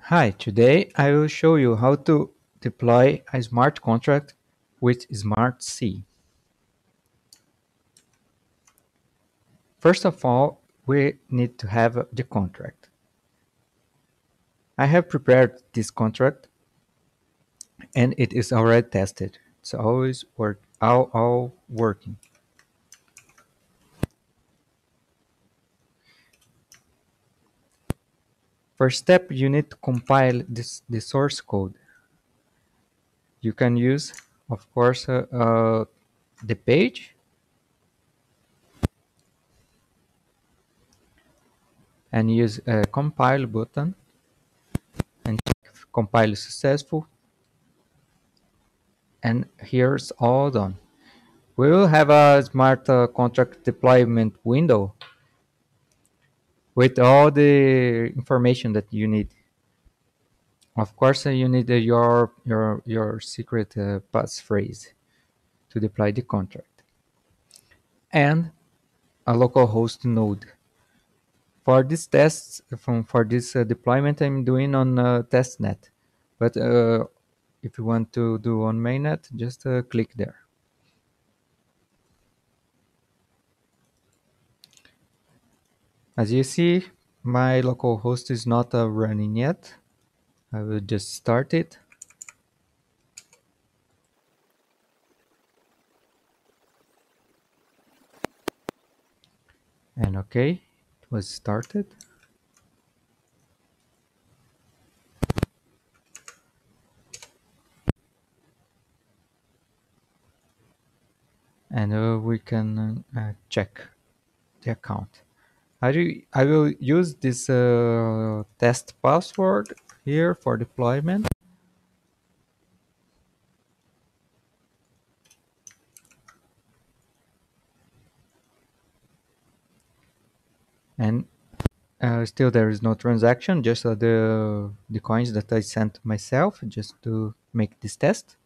Hi, today I will show you how to deploy a smart contract with SmartC. First of all, we need to have the contract. I have prepared this contract and it is already tested. It's always all working. First step, you need to compile the source code. You can use, of course, the page and use a compile button and check if compile is successful. And here's all done. We will have a smart contract deployment window with all the information that you need. Of course, you need your secret passphrase to deploy the contract and a localhost node. For this test, for this deployment, I'm doing on testnet. But if you want to do on mainnet, just click there. As you see, my localhost is not running yet. I will just start it. And okay, it was started. And we can check the account. I will use this test password here for deployment. And still there is no transaction, just the coins that I sent myself just to make this test.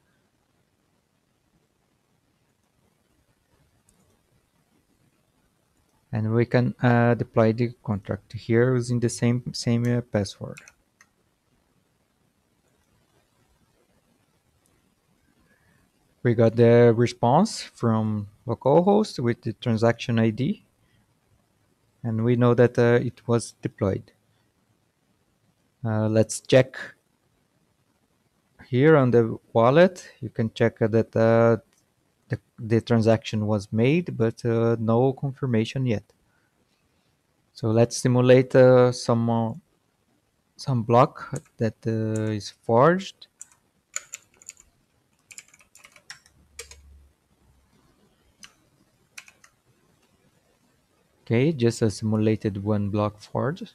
And we can deploy the contract here using the same password. We got the response from localhost with the transaction ID, and we know that it was deployed. Let's check here on the wallet. You can check that the transaction was made, but no confirmation yet. So let's simulate some block that is forged. Okay, just a simulated one block forged.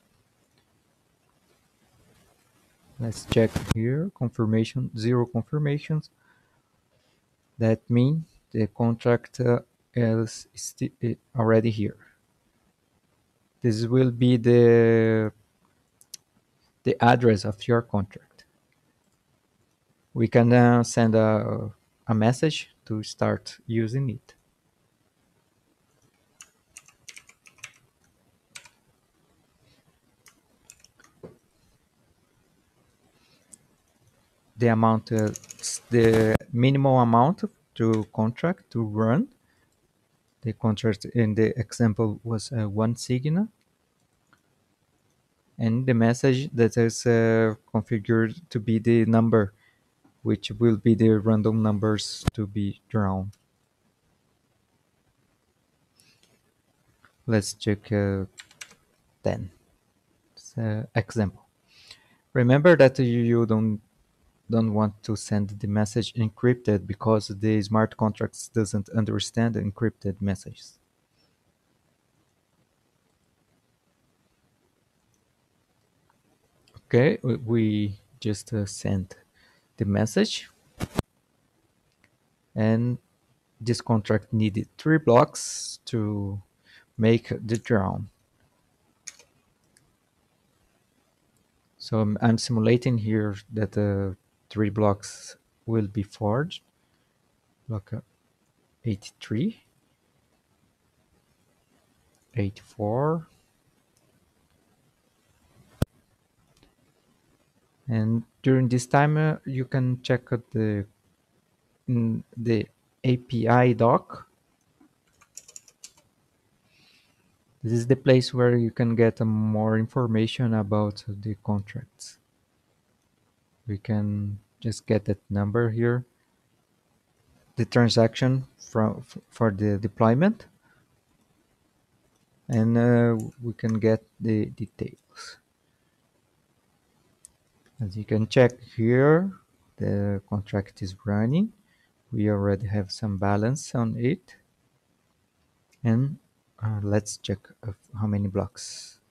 Let's check here, confirmation, zero confirmations. That means the contract is already here. This will be the address of your contract. We can send a message to start using it. The amount, the minimum amount to contract to run. The contract in the example was one Signum. And the message that is configured to be the number, which will be the random numbers to be drawn. Let's check 10. Example. Remember that you don't want to send the message encrypted because the smart contracts doesn't understand encrypted messages. Okay, we just sent the message, and this contract needed 3 blocks to make the drawn. So I'm simulating here that the 3 blocks will be forged. Block 83, 84, And during this time, you can check out the API doc. This is the place where you can get more information about the contracts. We can just get that number here, the transaction for the deployment, and we can get the details. As you can check here, the contract is running. We already have some balance on it. And let's check how many blocks.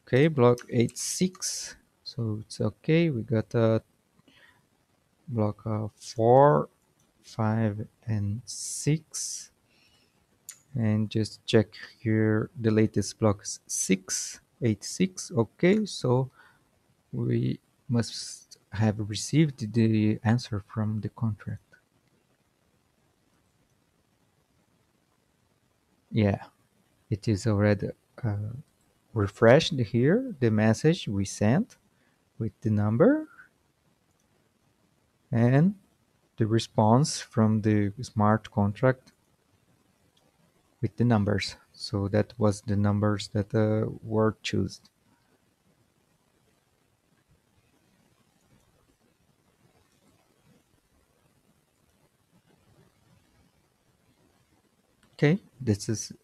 Okay, block 86. So it's okay. We got a block 4, 5, and 6. And just check here, the latest block is 686. Okay, so we must have received the answer from the contract. Yeah, it is already uh, refreshed here, the message we sent with the number and the response from the smart contract with the numbers. So that was the numbers that were chosen. Okay, this is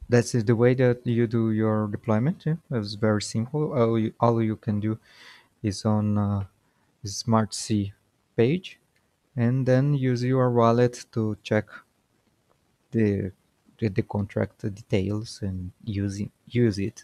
the way that you do your deployment. Yeah? It was very simple. All you can do is on the SmartC page, and then use your wallet to check the the contract details and use it.